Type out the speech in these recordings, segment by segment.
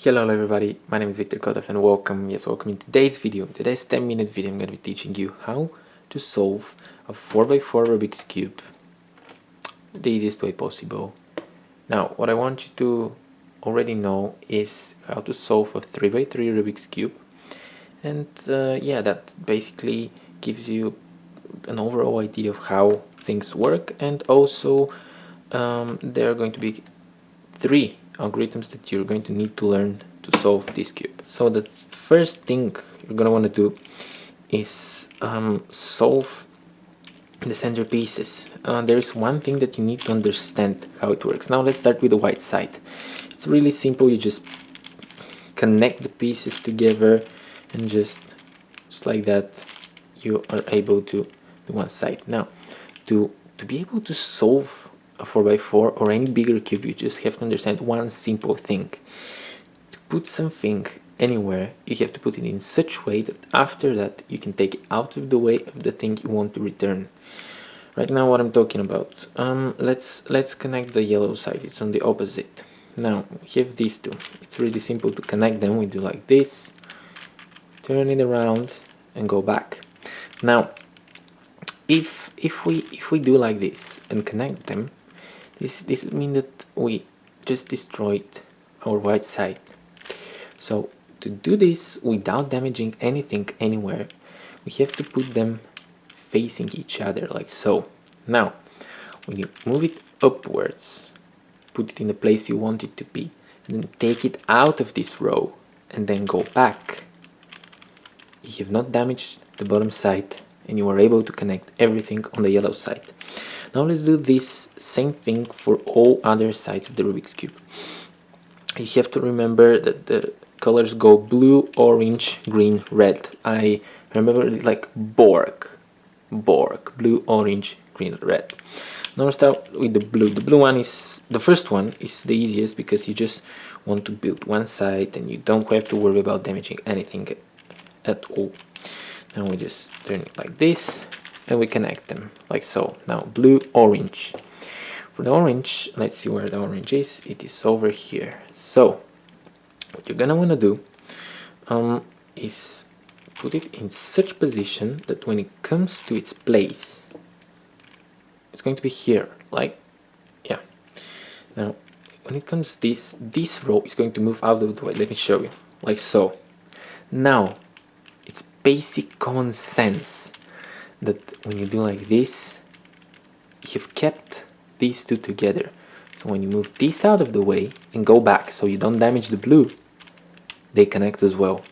Hello everybody, my name is Victor Kotov and welcome in today's video. Today's 10-minute video I'm going to be teaching you how to solve a 4x4 Rubik's Cube the easiest way possible. Now what I want you to already know is how to solve a 3x3 Rubik's Cube, and yeah, that basically gives you an overall idea of how things work, and also there are going to be 3 algorithms that you're going to need to learn to solve this cube. So the first thing you're going to want to do is solve the centerpieces. There's one thing that you need to understand how it works. Now let's start with the white side. It's really simple. You just connect the pieces together and just like that you are able to do one side. Now to be able to solve a 4x4 or any bigger cube, you just have to understand one simple thing. To put something anywhere, you have to put it in such a way that after that you can take it out of the way of the thing you want to return. Right now what I'm talking about, let's connect the yellow side. It's on the opposite. Now we have these two. It's really simple to connect them. We do like this, turn it around and go back. Now if we do like this and connect them, this would mean that we just destroyed our white side. So to do this without damaging anything anywhere, we have to put them facing each other like so. Now when you move it upwards, put it in the place you want it to be, and then take it out of this row and then go back, you have not damaged the bottom side and you are able to connect everything on the yellow side. Now let's do this same thing for all other sides of the Rubik's Cube. You have to remember that the colors go blue, orange, green, red. I remember it like Borg, blue, orange, green, red. Now let's start with the blue. The blue one is, the first one is the easiest because you just want to build one side and you don't have to worry about damaging anything at all. Now we just turn it like this and we connect them like so. Now blue, orange. For the orange, let's see where the orange is. It is over here. So what you're gonna want to do is put it in such position that when it comes to its place, it's going to be here, like, yeah. Now when it comes this row is going to move out of the way. Let me show you, like so. Now it's basic common sense that when you do like this, you've kept these two together. So when you move this out of the way and go back so you don't damage the blue, they connect as well.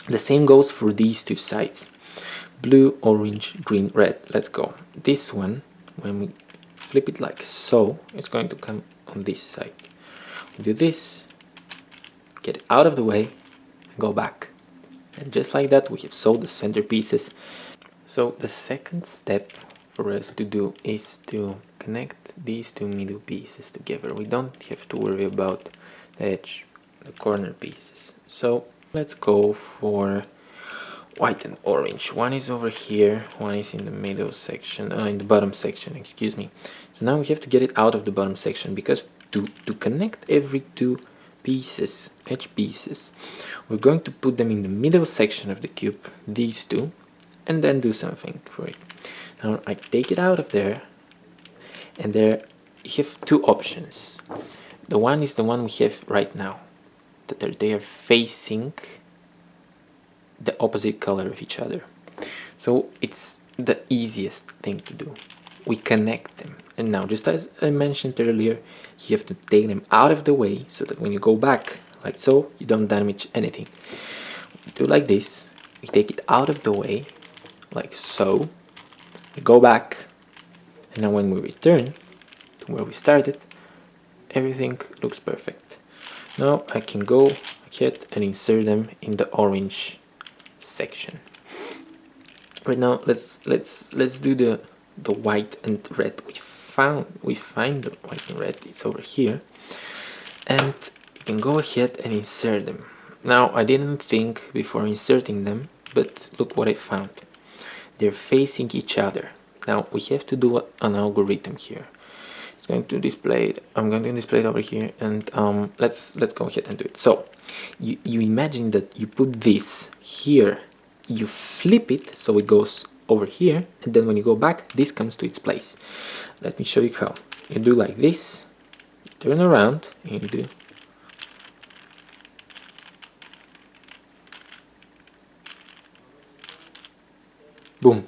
The same goes for these two sides. Blue, orange, green, red. Let's go. This one, when we flip it like so, it's going to come on this side. We do this, get it out of the way, and go back. And just like that, we have solved the centerpieces. So the second step for us to do is to connect these two middle pieces together. We don't have to worry about the edge, the corner pieces. So let's go for white and orange. One is over here, one is in the middle section, in the bottom section, excuse me. So now we have to get it out of the bottom section, because to connect every two pieces, edge pieces, we're going to put them in the middle section of the cube, these two, and then do something for it. Now I take it out of there, and there you have two options. The one is the one we have right now, that they are facing the opposite color of each other. So it's the easiest thing to do. We connect them, and now, just as I mentioned earlier, you have to take them out of the way so that when you go back like so, you don't damage anything. We do like this, we take it out of the way like so, we go back, and now when we return to where we started, everything looks perfect. Now I can go ahead and insert them in the orange section. Right now let's do the white and red. We find the white and red, it's over here, and you can go ahead and insert them. Now I didn't think before inserting them, but look what I found. They're facing each other. Now we have to do an algorithm here. it's going to display it. I'm going to display it over here, and let's go ahead and do it. So you imagine that you put this here, you flip it so it goes over here, and then when you go back, this comes to its place. Let me show you how. You do like this, you turn around, and you do boom,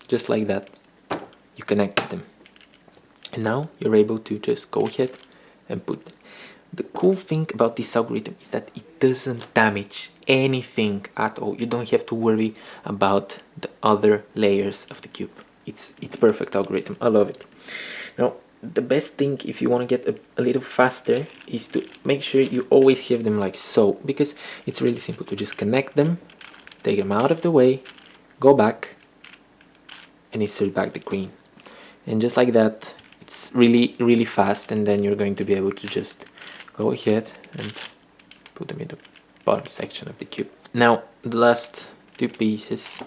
just like that. You connected them, and now you're able to just go ahead and put them. The cool thing about this algorithm is that it doesn't damage anything at all. You don't have to worry about the other layers of the cube. It's perfect algorithm. I love it. Now, the best thing if you want to get a little faster is to make sure you always have them like so, because it's really simple to just connect them, take them out of the way, go back, and insert back the green. And just like that, it's really fast, and then you're going to be able to just go ahead and put them in the bottom section of the cube. Now, the last two pieces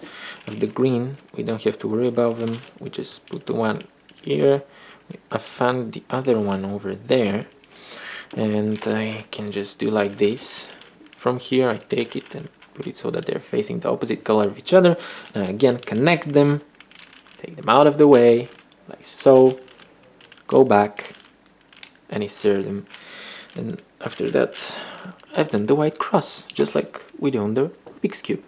of the green, we don't have to worry about them. We just put the one here. I found the other one over there, and I can just do like this. From here, I take it and put it so that they're facing the opposite color of each other. And again, connect them, take them out of the way, like so, go back, and insert them. And after that, I've done the white cross, just like we do on the Rubik's Cube.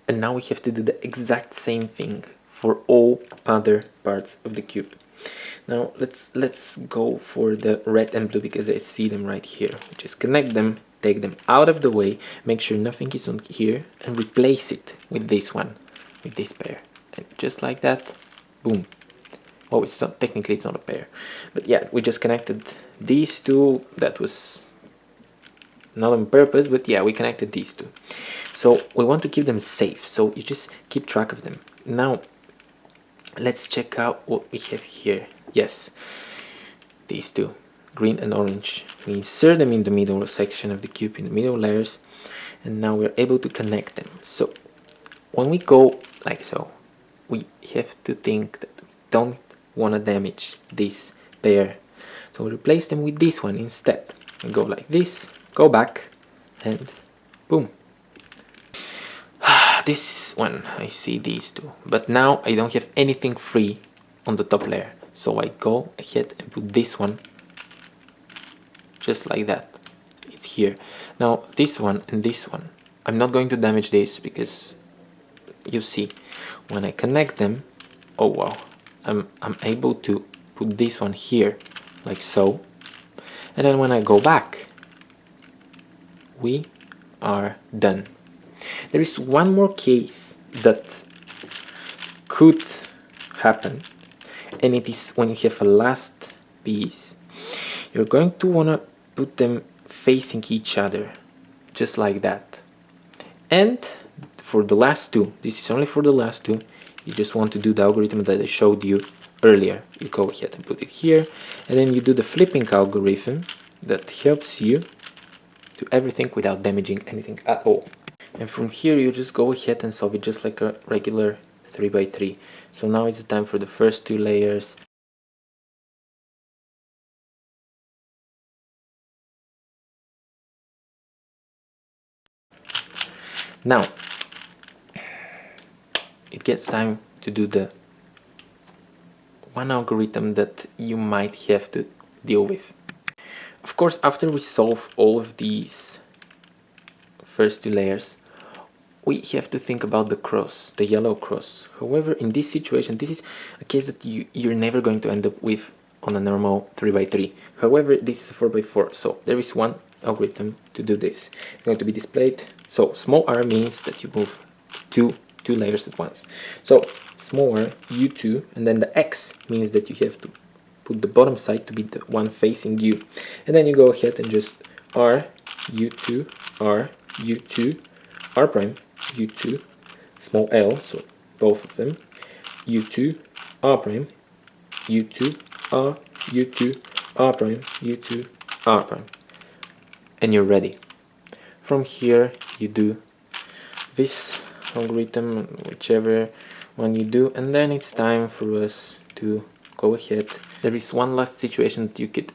And now we have to do the exact same thing for all other parts of the cube. Now let's go for the red and blue, because I see them right here. Just connect them, take them out of the way, make sure nothing is on here, and replace it with this one, with this pair. And just like that, boom. Oh, it's not, technically it's not a pair, but yeah, we just connected these two. That was not on purpose, but yeah, we connected these two. So we want to keep them safe, so you just keep track of them. Now let's check out what we have here. Yes, these two, green and orange. We insert them in the middle section of the cube, in the middle layers, and now we're able to connect them. So when we go like so, we have to think that we don't want to damage this pair, so we replace them with this one instead. We go like this, go back, and boom. This one, I see these two, but now I don't have anything free on the top layer, so I go ahead and put this one just like that. It's here. Now this one and this one, I'm not going to damage this, because you see when I connect them, oh wow, I'm able to put this one here like so, and then when I go back, we are done. There is one more case that could happen, and it is when you have a last piece. You're going to want to put them facing each other, just like that. And for the last two, this is only for the last two, you just want to do the algorithm that I showed you earlier. You go ahead and put it here, and then you do the flipping algorithm that helps you do everything without damaging anything at all. And from here you just go ahead and solve it just like a regular 3x3. So now it's the time for the first two layers. Now it gets time to do the one algorithm that you might have to deal with. Of course, after we solve all of these first two layers, we have to think about the cross, the yellow cross. However, in this situation, this is a case that you're never going to end up with on a normal 3x3. However, this is a 4x4, so there is one algorithm to do this. It's going to be displayed. So small r means that you move two layers at once. So small r, u2, and then the x means that you have to put the bottom side to be the one facing you. And then you go ahead and just r, u2, r, u2, r prime, u2, small l, so both of them, u2, r prime, u2, r, u2, r prime, u2, r prime. And you're ready. From here you do this algorithm, whichever one you do, and then it's time for us to go ahead there is one last situation that you could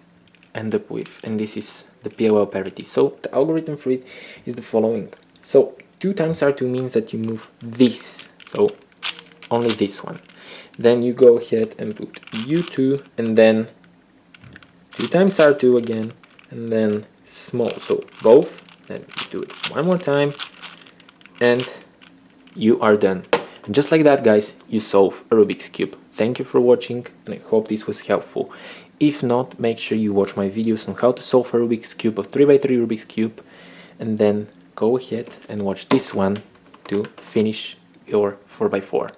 end up with, and this is the parallel parity. So the algorithm for it is the following. So 2 times R2 means that you move this, so only this one. Then you go ahead and put U2 and then 2 times R2 again, and then small, so both. Then you do it one more time and you are done. And just like that, guys, you solve a Rubik's Cube. Thank you for watching, and I hope this was helpful. If not, make sure you watch my videos on how to solve a Rubik's Cube, a 3x3 Rubik's Cube, and then go ahead and watch this one to finish your 4x4.